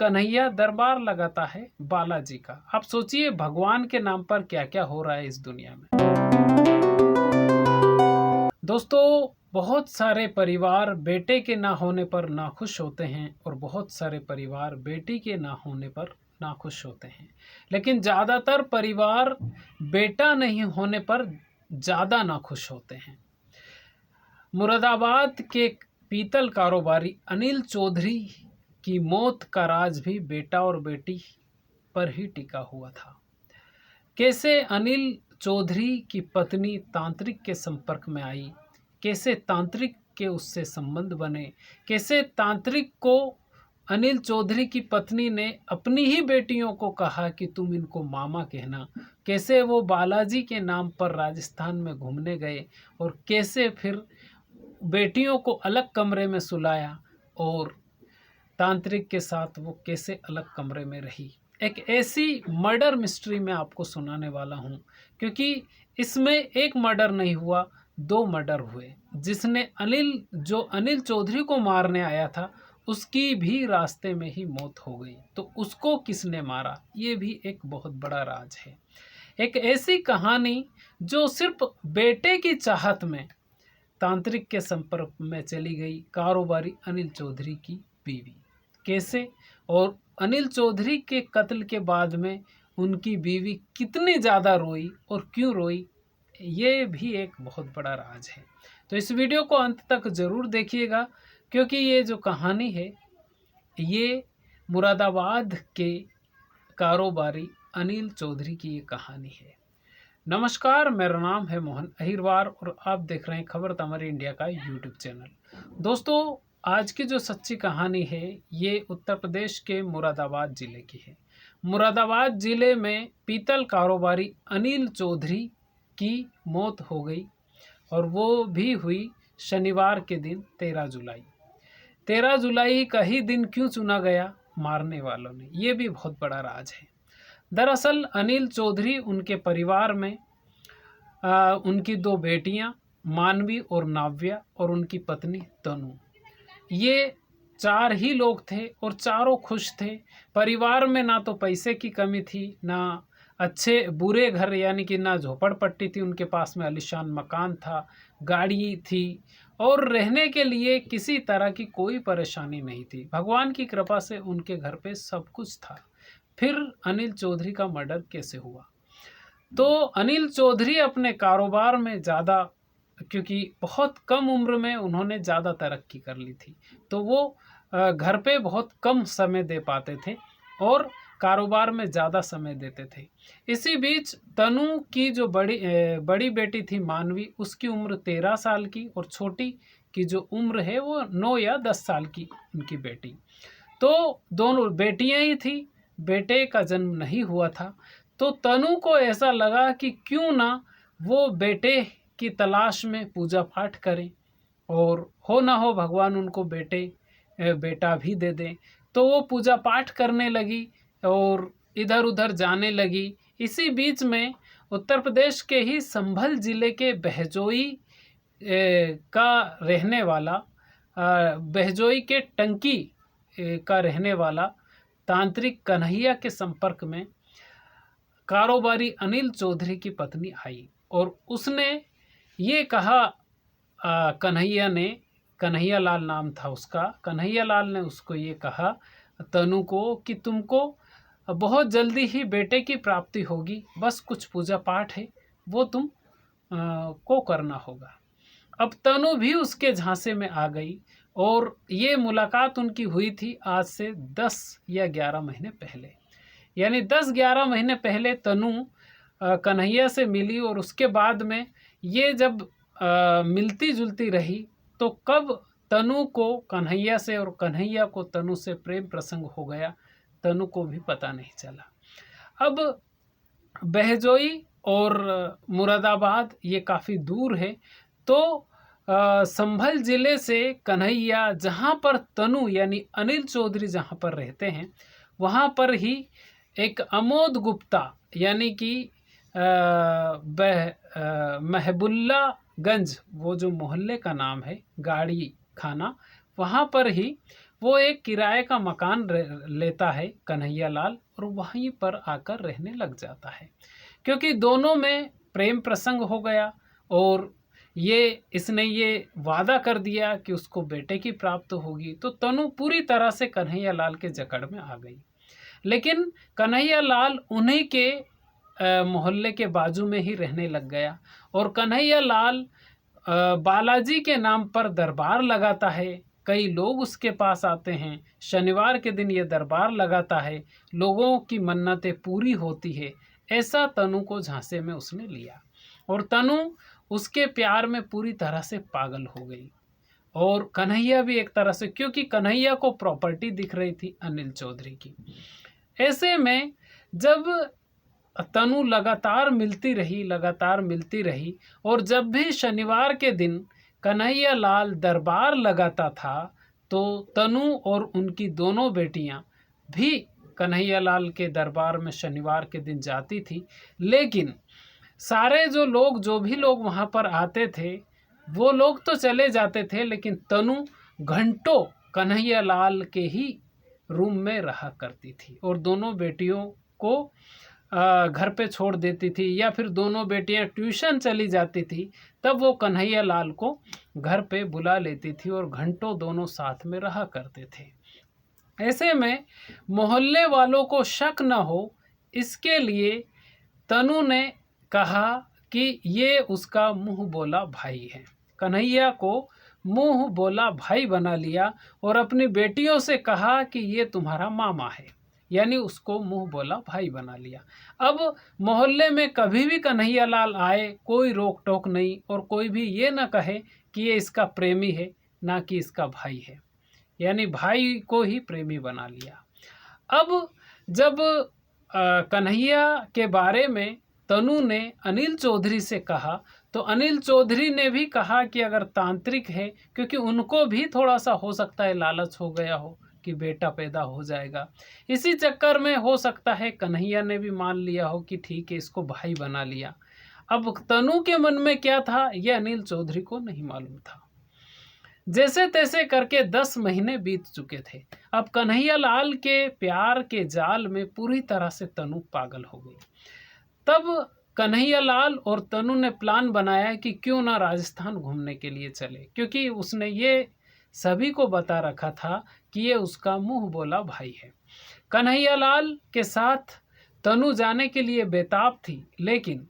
कन्हैया दरबार लगाता है बालाजी का। आप सोचिए भगवान के नाम पर क्या क्या हो रहा है इस दुनिया में। दोस्तों, बहुत सारे परिवार बेटे के ना होने पर नाखुश होते हैं और बहुत सारे परिवार बेटी के ना होने पर नाखुश होते हैं, लेकिन ज़्यादातर परिवार बेटा नहीं होने पर ज़्यादा नाखुश होते हैं। मुरादाबाद के पीतल कारोबारी अनिल चौधरी की मौत का राज भी बेटा और बेटी पर ही टिका हुआ था। कैसे अनिल चौधरी की पत्नी तांत्रिक के संपर्क में आई, कैसे तांत्रिक के उससे संबंध बने, कैसे तांत्रिक को अनिल चौधरी की पत्नी ने अपनी ही बेटियों को कहा कि तुम इनको मामा कहना, कैसे वो बालाजी के नाम पर राजस्थान में घूमने गए और कैसे फिर बेटियों को अलग कमरे में सुलाया और तांत्रिक के साथ वो कैसे अलग कमरे में रही। एक ऐसी मर्डर मिस्ट्री मैं आपको सुनाने वाला हूँ, क्योंकि इसमें एक मर्डर नहीं हुआ, 2 मर्डर हुए। जिसने जो अनिल चौधरी को मारने आया था उसकी भी रास्ते में ही मौत हो गई। तो उसको किसने मारा, ये भी एक बहुत बड़ा राज है। एक ऐसी कहानी जो सिर्फ बेटे की चाहत में तांत्रिक के संपर्क में चली गई कारोबारी अनिल चौधरी की बीवी। कैसे, और अनिल चौधरी के कत्ल के बाद में उनकी बीवी कितनी ज़्यादा रोई और क्यों रोई, ये भी एक बहुत बड़ा राज है। तो इस वीडियो को अंत तक ज़रूर देखिएगा, क्योंकि ये जो कहानी है ये मुरादाबाद के कारोबारी अनिल चौधरी की ये कहानी है। नमस्कार, मेरा नाम है मोहन अहिरवार और आप देख रहे हैं खबर तमरी इंडिया का यूट्यूब चैनल। दोस्तों, आज की जो सच्ची कहानी है ये उत्तर प्रदेश के मुरादाबाद ज़िले की है। मुरादाबाद ज़िले में पीतल कारोबारी अनिल चौधरी की मौत हो गई और वो भी हुई शनिवार के दिन 13 जुलाई। 13 जुलाई का ही दिन क्यों चुना गया मारने वालों ने, ये भी बहुत बड़ा राज है। दरअसल अनिल चौधरी, उनके परिवार में उनकी 2 बेटियां मानवी और नाव्या और उनकी पत्नी तनु, ये 4 ही लोग थे और चारों खुश थे। परिवार में ना तो पैसे की कमी थी, ना अच्छे बुरे घर यानी कि ना झोपड़पट्टी थी, उनके पास में आलीशान मकान था, गाड़ी थी और रहने के लिए किसी तरह की कोई परेशानी नहीं थी। भगवान की कृपा से उनके घर पे सब कुछ था। फिर अनिल चौधरी का मर्डर कैसे हुआ? तो अनिल चौधरी अपने कारोबार में ज़्यादा, क्योंकि बहुत कम उम्र में उन्होंने ज़्यादा तरक्की कर ली थी, तो वो घर पे बहुत कम समय दे पाते थे और कारोबार में ज़्यादा समय देते थे। इसी बीच तनु की जो बड़ी बेटी थी मानवी, उसकी उम्र 13 साल की और छोटी की जो उम्र है वो 9 या 10 साल की उनकी बेटी। तो दोनों बेटियां ही थी, बेटे का जन्म नहीं हुआ था। तो तनु को ऐसा लगा कि क्यों ना वो बेटे की तलाश में पूजा पाठ करें और हो ना हो भगवान उनको बेटा भी दे दें। तो वो पूजा पाठ करने लगी और इधर उधर जाने लगी। इसी बीच में उत्तर प्रदेश के ही संभल जिले के बहजोई का रहने वाला, बहजोई के टंकी का रहने वाला तांत्रिक कन्हैया के संपर्क में कारोबारी अनिल चौधरी की पत्नी आई और उसने ये कहा, कन्हैया लाल नाम था उसका, कन्हैया लाल ने उसको ये कहा तनु को कि तुमको बहुत जल्दी ही बेटे की प्राप्ति होगी, बस कुछ पूजा पाठ है वो तुम को करना होगा। अब तनु भी उसके झांसे में आ गई और ये मुलाकात उनकी हुई थी आज से 10 या 11 महीने पहले। यानी 10-11 महीने पहले तनु कन्हैया से मिली और उसके बाद में ये जब मिलती जुलती रही तो कब तनु को कन्हैया से और कन्हैया को तनु से प्रेम प्रसंग हो गया, तनु को भी पता नहीं चला। अब बहजोई और मुरादाबाद ये काफ़ी दूर है, तो संभल ज़िले से कन्हैया, जहाँ पर तनु यानी अनिल चौधरी जहाँ पर रहते हैं, वहाँ पर ही एक अमोद गुप्ता यानी कि महबुल्लागंज, वो जो मोहल्ले का नाम है, गाड़ी खाना, वहाँ पर ही वो एक किराए का मकान लेता है कन्हैया लाल और वहीं पर आकर रहने लग जाता है, क्योंकि दोनों में प्रेम प्रसंग हो गया और इसने ये वादा कर दिया कि उसको बेटे की प्राप्त होगी। तो तनु पूरी तरह से कन्हैया लाल के जकड़ में आ गई। लेकिन कन्हैया लाल उन्हीं के मोहल्ले के बाजू में ही रहने लग गया और कन्हैया लाल बालाजी के नाम पर दरबार लगाता है। कई लोग उसके पास आते हैं। शनिवार के दिन ये दरबार लगाता है, लोगों की मन्नतें पूरी होती है। ऐसा तनु को झांसे में उसने लिया और तनु उसके प्यार में पूरी तरह से पागल हो गई और कन्हैया भी एक तरह से, क्योंकि कन्हैया को प्रॉपर्टी दिख रही थी अनिल चौधरी की। ऐसे में जब तनु लगातार मिलती रही और जब भी शनिवार के दिन कन्हैया लाल दरबार लगाता था तो तनु और उनकी दोनों बेटियां भी कन्हैया लाल के दरबार में शनिवार के दिन जाती थी। लेकिन सारे जो भी लोग वहाँ पर आते थे वो लोग तो चले जाते थे, लेकिन तनु घंटों कन्हैया लाल के ही रूम में रहा करती थी और दोनों बेटियों को घर पे छोड़ देती थी, या फिर दोनों बेटियां ट्यूशन चली जाती थी तब वो कन्हैया लाल को घर पे बुला लेती थी और घंटों दोनों साथ में रहा करते थे। ऐसे में मोहल्ले वालों को शक न हो इसके लिए तनु ने कहा कि ये उसका मुंह बोला भाई है। कन्हैया को मुंह बोला भाई बना लिया और अपनी बेटियों से कहा कि ये तुम्हारा मामा है, यानी उसको मुंह बोला भाई बना लिया। अब मोहल्ले में कभी भी कन्हैया लाल आए कोई रोक टोक नहीं और कोई भी ये ना कहे कि ये इसका प्रेमी है ना कि इसका भाई है, यानी भाई को ही प्रेमी बना लिया। अब जब कन्हैया के बारे में तनु ने अनिल चौधरी से कहा तो अनिल चौधरी ने भी कहा कि अगर तांत्रिक है, क्योंकि उनको भी थोड़ा सा हो सकता है लालच हो गया हो कि बेटा पैदा हो जाएगा, इसी चक्कर में हो सकता है कन्हैया ने भी मान लिया हो कि ठीक है इसको भाई बना लिया। अब तनु के मन में क्या था यह अनिल चौधरी को नहीं मालूम था। जैसे तैसे करके 10 महीने बीत चुके थे। अब कन्हैया लाल के प्यार के जाल में पूरी तरह से तनु पागल हो गई। तब कन्हैया लाल और तनु ने प्लान बनाया कि क्यों ना राजस्थान घूमने के लिए चले, क्योंकि उसने ये सभी को बता रखा था कि ये उसका मुंह बोला भाई है। कन्हैया लाल के साथ तनु जाने के लिए बेताब थी, लेकिन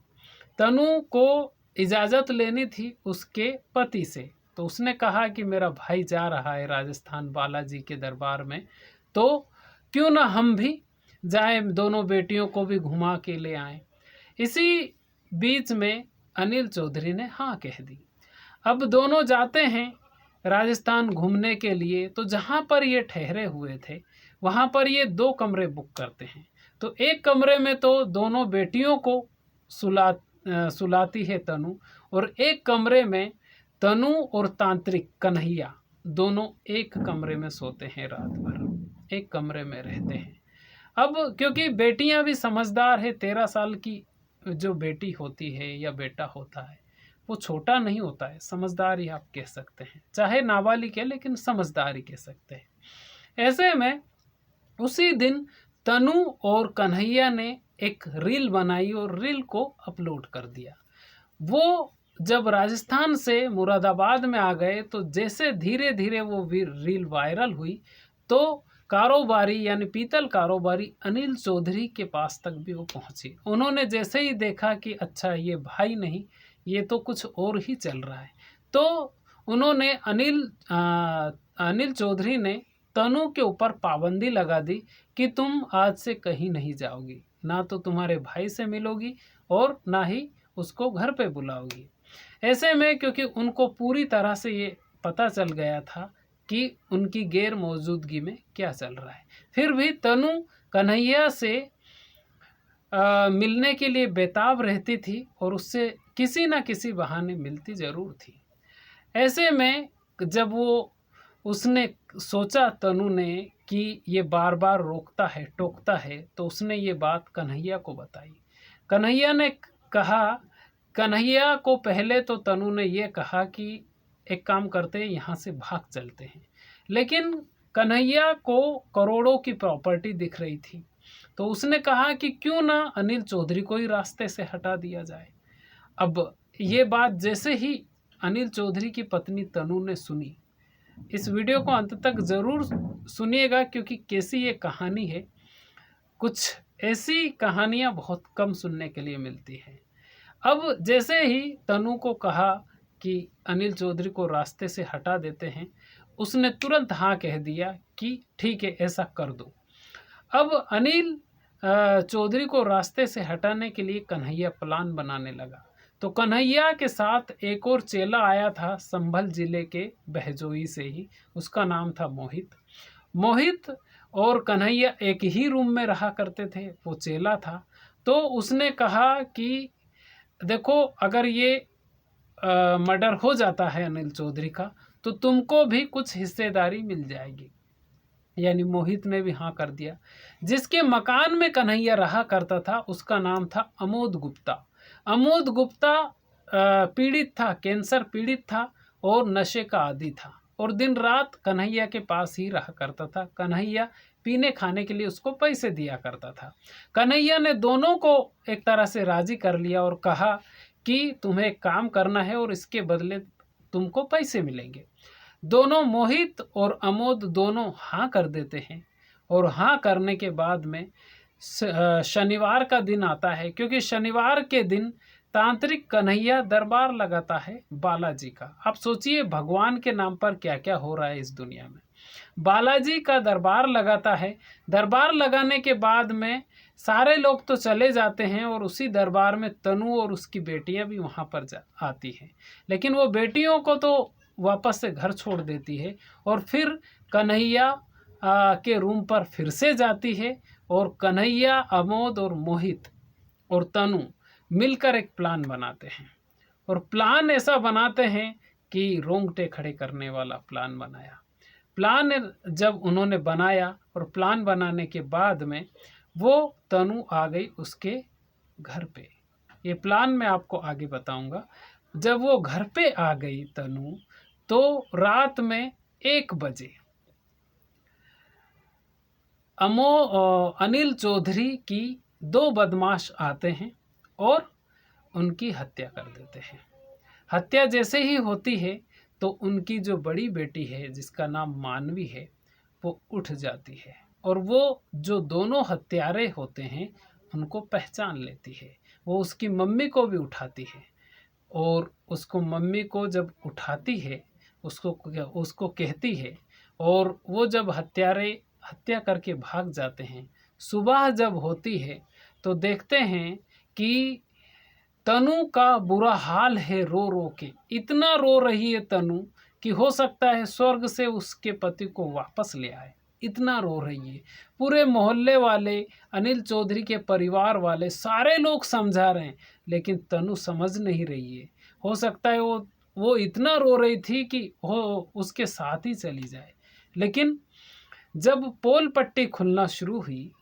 तनु को इजाज़त लेनी थी उसके पति से। तो उसने कहा कि मेरा भाई जा रहा है राजस्थान बालाजी के दरबार में, तो क्यों ना हम भी जाएं, दोनों बेटियों को भी घुमा के ले आएं। इसी बीच में अनिल चौधरी ने हाँ कह दी। अब दोनों जाते हैं राजस्थान घूमने के लिए। तो जहाँ पर ये ठहरे हुए थे वहाँ पर ये 2 कमरे बुक करते हैं। तो एक कमरे में तो दोनों बेटियों को सुलाती है तनु, और एक कमरे में तनु और तांत्रिक कन्हैया दोनों एक कमरे में सोते हैं, रात भर एक कमरे में रहते हैं। अब क्योंकि बेटियां भी समझदार है, 13 साल की जो बेटी होती है या बेटा होता है वो छोटा नहीं होता है, समझदार ही आप कह सकते हैं, चाहे नाबालिग है लेकिन समझदार ही कह सकते हैं। ऐसे में उसी दिन तनु और कन्हैया ने एक रील बनाई और रील को अपलोड कर दिया। वो जब राजस्थान से मुरादाबाद में आ गए तो जैसे धीरे धीरे वो रील वायरल हुई तो कारोबारी यानी पीतल कारोबारी अनिल चौधरी के पास तक भी वो पहुंची। उन्होंने जैसे ही देखा कि अच्छा ये भाई नहीं, ये तो कुछ और ही चल रहा है, तो उन्होंने अनिल चौधरी ने तनु के ऊपर पाबंदी लगा दी कि तुम आज से कहीं नहीं जाओगी, ना तो तुम्हारे भाई से मिलोगी और ना ही उसको घर पे बुलाओगी। ऐसे में क्योंकि उनको पूरी तरह से ये पता चल गया था कि उनकी गैर मौजूदगी में क्या चल रहा है, फिर भी तनु कन्हैया से मिलने के लिए बेताब रहती थी और उससे किसी न किसी बहाने मिलती ज़रूर थी। ऐसे में जब उसने सोचा तनु ने कि ये बार बार रोकता है टोकता है, तो उसने ये बात कन्हैया को बताई। कन्हैया को पहले तो तनु ने ये कहा कि एक काम करते हैं, यहाँ से भाग चलते हैं, लेकिन कन्हैया को करोड़ों की प्रॉपर्टी दिख रही थी, तो उसने कहा कि क्यों ना अनिल चौधरी को ही रास्ते से हटा दिया जाए। अब ये बात जैसे ही अनिल चौधरी की पत्नी तनु ने सुनी, इस वीडियो को अंत तक ज़रूर सुनिएगा क्योंकि कैसी ये कहानी है, कुछ ऐसी कहानियाँ बहुत कम सुनने के लिए मिलती हैं। अब जैसे ही तनु को कहा कि अनिल चौधरी को रास्ते से हटा देते हैं, उसने तुरंत हाँ कह दिया कि ठीक है, ऐसा कर दो। अब अनिल चौधरी को रास्ते से हटाने के लिए कन्हैया प्लान बनाने लगा। तो कन्हैया के साथ एक और चेला आया था संभल जिले के बहजोई से ही, उसका नाम था मोहित। मोहित और कन्हैया एक ही रूम में रहा करते थे, वो चेला था। तो उसने कहा कि देखो, अगर ये मर्डर हो जाता है अनिल चौधरी का, तो तुमको भी कुछ हिस्सेदारी मिल जाएगी। यानी मोहित ने भी हाँ कर दिया। जिसके मकान में कन्हैया रहा करता था उसका नाम था अमोद गुप्ता। अमोद गुप्ता पीड़ित था, कैंसर पीड़ित था और नशे का आदी था, और दिन रात कन्हैया के पास ही रहा करता था। कन्हैया पीने खाने के लिए उसको पैसे दिया करता था। कन्हैया ने दोनों को एक तरह से राजी कर लिया और कहा कि तुम्हें एक काम करना है और इसके बदले तुमको पैसे मिलेंगे। दोनों, मोहित और अमोद दोनों हाँ कर देते हैं। और हाँ करने के बाद में शनिवार का दिन आता है, क्योंकि शनिवार के दिन तांत्रिक कन्हैया दरबार लगाता है बालाजी का। आप सोचिए भगवान के नाम पर क्या क्या हो रहा है इस दुनिया में। बालाजी का दरबार लगाता है। दरबार लगाने के बाद में सारे लोग तो चले जाते हैं और उसी दरबार में तनु और उसकी बेटियां भी वहाँ पर आती हैं, लेकिन वो बेटियों को तो वापस से घर छोड़ देती है और फिर कन्हैया के रूम पर फिर से जाती है। और कन्हैया, अमोद और मोहित और तनु मिलकर एक प्लान बनाते हैं, और प्लान ऐसा बनाते हैं कि रोंगटे खड़े करने वाला प्लान बनाया। प्लान जब उन्होंने बनाया और प्लान बनाने के बाद में वो तनु आ गई उसके घर पे। ये प्लान मैं आपको आगे बताऊंगा। जब वो घर पे आ गई तनु, तो रात में 1 बजे अनिल चौधरी की 2 बदमाश आते हैं और उनकी हत्या कर देते हैं। हत्या जैसे ही होती है तो उनकी जो बड़ी बेटी है जिसका नाम मानवी है, वो उठ जाती है और वो जो दोनों हत्यारे होते हैं उनको पहचान लेती है। वो उसकी मम्मी को भी उठाती है और उसको मम्मी को जब उठाती है उसको कहती है, और वो जब हत्यारे हत्या करके भाग जाते हैं। सुबह जब होती है तो देखते हैं कि तनु का बुरा हाल है, रो रो के इतना रो रही है तनु कि हो सकता है स्वर्ग से उसके पति को वापस ले आए, इतना रो रही है। पूरे मोहल्ले वाले, अनिल चौधरी के परिवार वाले, सारे लोग समझा रहे हैं, लेकिन तनु समझ नहीं रही है। हो सकता है वो इतना रो रही थी कि वो उसके साथ ही चली जाए। लेकिन जब पोल पट्टी खुलना शुरू हुई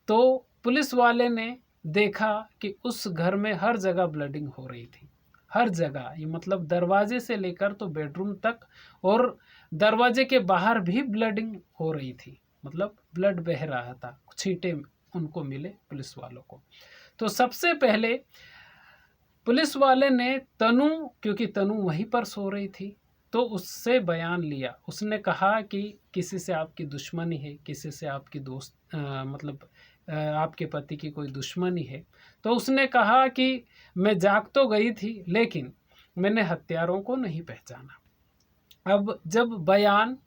तो पुलिस वाले ने देखा कि उस घर में हर जगह ब्लडिंग हो रही थी, हर जगह। ये मतलब दरवाजे से लेकर तो बेडरूम तक, और दरवाजे के बाहर भी ब्लडिंग हो रही थी, मतलब ब्लड बह रहा था। छींटे उनको मिले पुलिस वालों को। तो सबसे पहले पुलिस वाले ने तनु, क्योंकि तनु वहीं पर सो रही थी, तो उससे बयान लिया। उसने कहा कि किसी से आपकी दुश्मनी है, किसी से आपकी मतलब आपके पति की कोई दुश्मनी है। तो उसने कहा कि मैं जाग तो गई थी लेकिन मैंने हत्यारों को नहीं पहचाना। अब जब बयान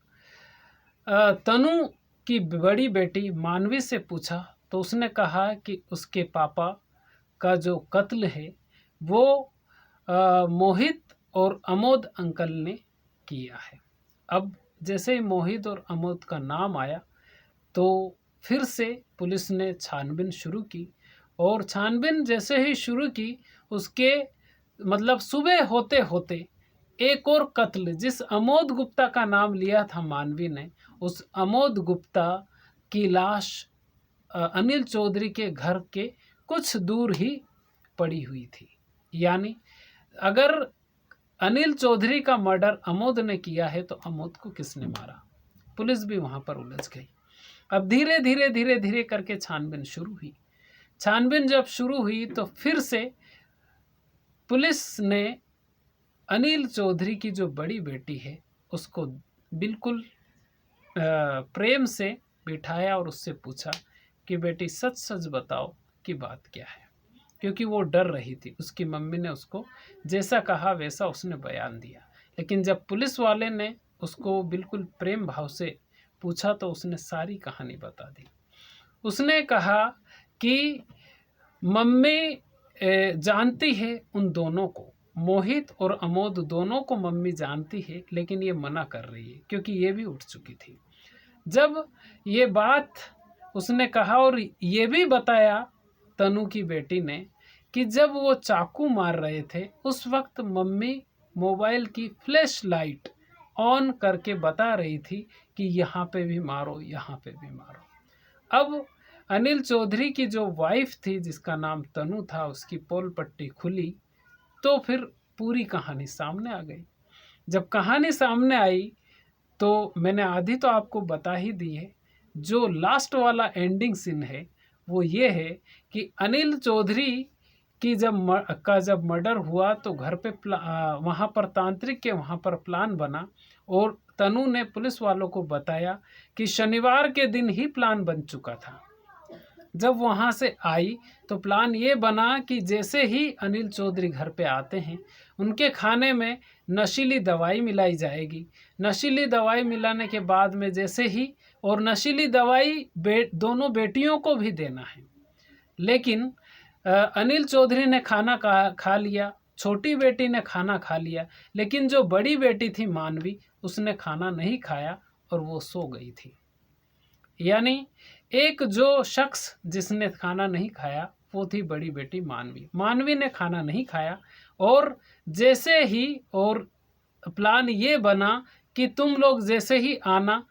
तनु की बड़ी बेटी मानवी से पूछा तो उसने कहा कि उसके पापा का जो कत्ल है वो मोहित और अमोद अंकल ने किया है। अब जैसे ही मोहित और अमोद का नाम आया तो फिर से पुलिस ने छानबीन शुरू की, और छानबीन जैसे ही शुरू की उसके मतलब सुबह होते होते एक और कत्ल, जिस अमोद गुप्ता का नाम लिया था मानवी ने, उस अमोद गुप्ता की लाश अनिल चौधरी के घर के कुछ दूर ही पड़ी हुई थी। यानी अगर अनिल चौधरी का मर्डर अमोद ने किया है तो अमोद को किसने मारा? पुलिस भी वहाँ पर उलझ गई। अब धीरे धीरे धीरे धीरे करके छानबीन शुरू हुई। छानबीन जब शुरू हुई तो फिर से पुलिस ने अनिल चौधरी की जो बड़ी बेटी है उसको बिल्कुल प्रेम से बिठाया और उससे पूछा कि बेटी सच सच बताओ कि बात क्या है, क्योंकि वो डर रही थी। उसकी मम्मी ने उसको जैसा कहा वैसा उसने बयान दिया, लेकिन जब पुलिस वाले ने उसको बिल्कुल प्रेम भाव से पूछा तो उसने सारी कहानी बता दी। उसने कहा कि मम्मी जानती है उन दोनों को, मोहित और अमोद दोनों को मम्मी जानती है, लेकिन ये मना कर रही है क्योंकि ये भी उठ चुकी थी। जब ये बात उसने कहा और ये भी बताया तनु की बेटी ने कि जब वो चाकू मार रहे थे उस वक्त मम्मी मोबाइल की फ्लैश लाइट ऑन करके बता रही थी कि यहाँ पे भी मारो, यहाँ पे भी मारो। अब अनिल चौधरी की जो वाइफ थी जिसका नाम तनु था, उसकी पोल पट्टी खुली तो फिर पूरी कहानी सामने आ गई। जब कहानी सामने आई तो मैंने आधी तो आपको बता ही दी है। जो लास्ट वाला एंडिंग सीन है वो ये है कि अनिल चौधरी की जब मर्डर हुआ तो घर पे वहाँ पर तांत्रिक के वहाँ पर प्लान बना और तनु ने पुलिस वालों को बताया कि शनिवार के दिन ही प्लान बन चुका था। जब वहाँ से आई तो प्लान ये बना कि जैसे ही अनिल चौधरी घर पे आते हैं उनके खाने में नशीली दवाई मिलाई जाएगी। नशीली दवाई मिलाने के बाद में जैसे ही, और नशीली दवाई दोनों बेटियों को भी देना है, लेकिन अनिल चौधरी ने खाना खा लिया, छोटी बेटी ने खाना खा लिया, लेकिन जो बड़ी बेटी थी मानवी उसने खाना नहीं खाया और वो सो गई थी। यानी एक जो शख्स जिसने खाना नहीं खाया वो थी बड़ी बेटी मानवी। मानवी ने खाना नहीं खाया और जैसे ही, और प्लान ये बना कि तुम लोग जैसे ही आना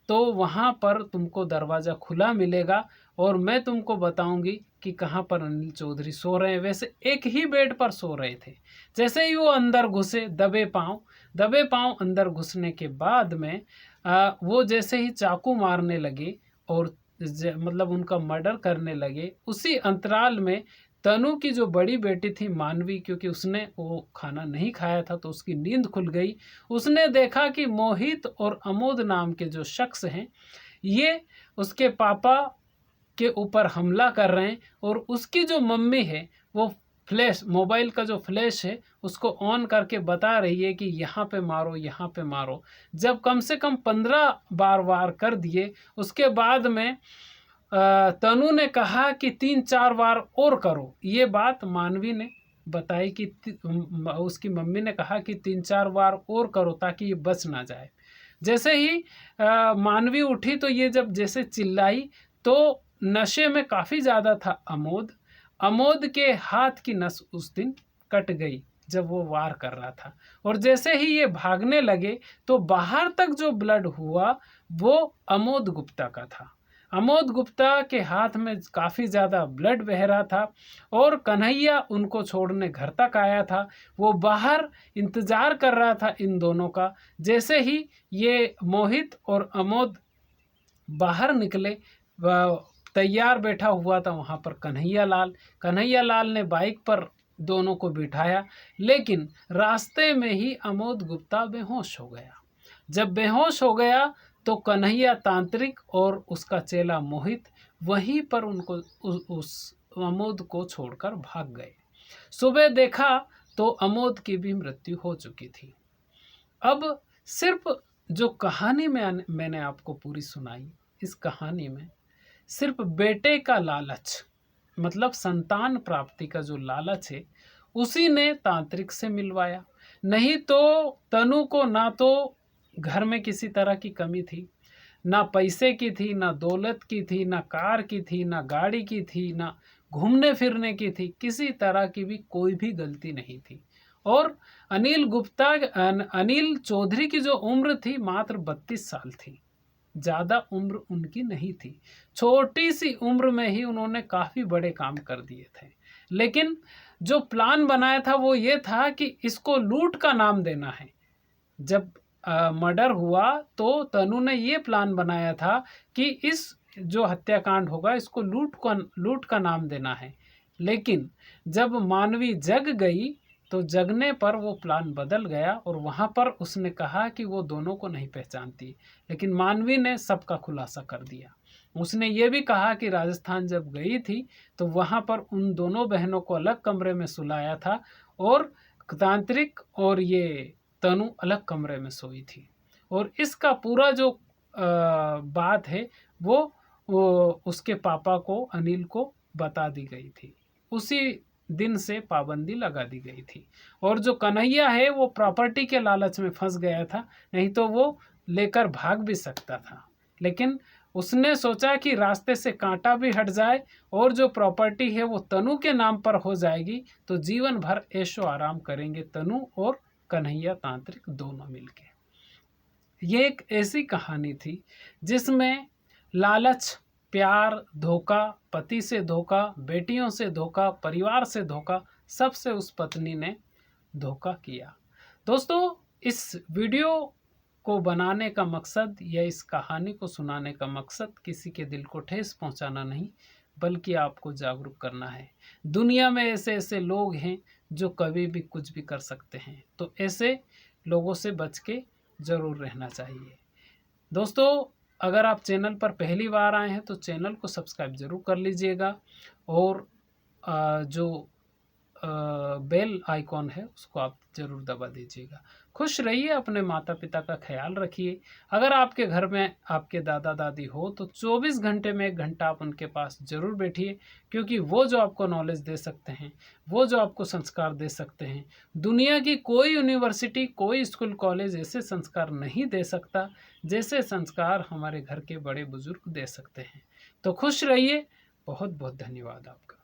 तो वहाँ पर तुमको दरवाज़ा खुला मिलेगा और मैं तुमको बताऊंगी कि कहाँ पर अनिल चौधरी सो रहे हैं। वैसे एक ही बेड पर सो रहे थे। जैसे ही वो अंदर घुसे दबे पांव अंदर घुसने के बाद में वो जैसे ही चाकू मारने लगे और मतलब उनका मर्डर करने लगे, उसी अंतराल में तनु की जो बड़ी बेटी थी मानवी, क्योंकि उसने वो खाना नहीं खाया था तो उसकी नींद खुल गई। उसने देखा कि मोहित और अमोद नाम के जो शख्स हैं ये उसके पापा के ऊपर हमला कर रहे हैं और उसकी जो मम्मी है वो फ्लैश, मोबाइल का जो फ्लैश है उसको ऑन करके बता रही है कि यहाँ पे मारो, यहाँ पे मारो। जब कम से कम 15 बार वार कर दिए उसके बाद में तनु ने कहा कि 3-4 बार और करो। ये बात मानवी ने बताई कि उसकी मम्मी ने कहा कि 3-4 बार और करो ताकि ये बच ना जाए। जैसे ही मानवी उठी तो ये जब जैसे चिल्लाई तो नशे में काफ़ी ज़्यादा था अमोद के हाथ की नस उस दिन कट गई जब वो वार कर रहा था। और जैसे ही ये भागने लगे तो बाहर तक जो ब्लड हुआ वो अमोद गुप्ता का था। अमोद गुप्ता के हाथ में काफ़ी ज़्यादा ब्लड बह रहा था और कन्हैया उनको छोड़ने घर तक आया था। वो बाहर इंतज़ार कर रहा था इन दोनों का। जैसे ही ये मोहित और अमोद बाहर निकले, तैयार बैठा हुआ था वहाँ पर कन्हैया लाल ने बाइक पर दोनों को बिठाया, लेकिन रास्ते में ही अमोद गुप्ता बेहोश हो गया। जब बेहोश हो गया तो कन्हैया तांत्रिक और उसका चेला मोहित वहीं पर उनको उस अमोद को छोड़कर भाग गए। सुबह देखा तो अमोद की भी मृत्यु हो चुकी थी। अब सिर्फ जो कहानी में मैंने आपको पूरी सुनाई, इस कहानी में सिर्फ बेटे का लालच, मतलब संतान प्राप्ति का जो लालच है उसी ने तांत्रिक से मिलवाया। नहीं तो तनु को ना तो घर में किसी तरह की कमी थी, ना पैसे की थी, ना दौलत की थी, ना कार की थी, ना गाड़ी की थी, ना घूमने फिरने की थी, किसी तरह की भी कोई भी गलती नहीं थी। और अनिल चौधरी की जो उम्र थी मात्र 32 साल थी, ज़्यादा उम्र उनकी नहीं थी। छोटी सी उम्र में ही उन्होंने काफ़ी बड़े काम कर दिए थे। लेकिन जो प्लान बनाया था वो ये था कि इसको लूट का नाम देना है। जब मर्डर हुआ तो तनु ने ये प्लान बनाया था कि इस जो हत्याकांड होगा इसको लूट का नाम देना है। लेकिन जब मानवी जग गई तो जगने पर वो प्लान बदल गया और वहाँ पर उसने कहा कि वो दोनों को नहीं पहचानती, लेकिन मानवी ने सबका खुलासा कर दिया। उसने ये भी कहा कि राजस्थान जब गई थी तो वहाँ पर उन दोनों बहनों को अलग कमरे में सुलाया था और तांत्रिक और ये तनु अलग कमरे में सोई थी। और इसका पूरा जो बात है वो उसके पापा को, अनिल को बता दी गई थी। उसी दिन से पाबंदी लगा दी गई थी। और जो कन्हैया है वो प्रॉपर्टी के लालच में फंस गया था, नहीं तो वो लेकर भाग भी सकता था। लेकिन उसने सोचा कि रास्ते से कांटा भी हट जाए और जो प्रॉपर्टी है वो तनु के नाम पर हो जाएगी तो जीवन भर ऐशो आराम करेंगे तनु और कन्हैया तांत्रिक दोनों मिलके। ये एक ऐसी कहानी थी जिसमें लालच, प्यार, धोखा, पति से धोखा, बेटियों से धोखा, परिवार से धोखा, सबसे उस पत्नी ने धोखा किया। दोस्तों, इस वीडियो को बनाने का मकसद या इस कहानी को सुनाने का मकसद किसी के दिल को ठेस पहुंचाना नहीं, बल्कि आपको जागरूक करना है। दुनिया में ऐसे ऐसे लोग हैं जो कभी भी कुछ भी कर सकते हैं, तो ऐसे लोगों से बच के ज़रूर रहना चाहिए। दोस्तों, अगर आप चैनल पर पहली बार आए हैं तो चैनल को सब्सक्राइब ज़रूर कर लीजिएगा और जो बेल आइकॉन है उसको आप ज़रूर दबा दीजिएगा। खुश रहिए, अपने माता पिता का ख्याल रखिए। अगर आपके घर में आपके दादा दादी हो तो 24 घंटे में 1 घंटा आप उनके पास ज़रूर बैठिए, क्योंकि वो जो आपको नॉलेज दे सकते हैं, वो जो आपको संस्कार दे सकते हैं, दुनिया की कोई यूनिवर्सिटी, कोई स्कूल कॉलेज ऐसे संस्कार नहीं दे सकता जैसे संस्कार हमारे घर के बड़े बुजुर्ग दे सकते हैं। तो खुश रहिए। बहुत बहुत धन्यवाद आपका।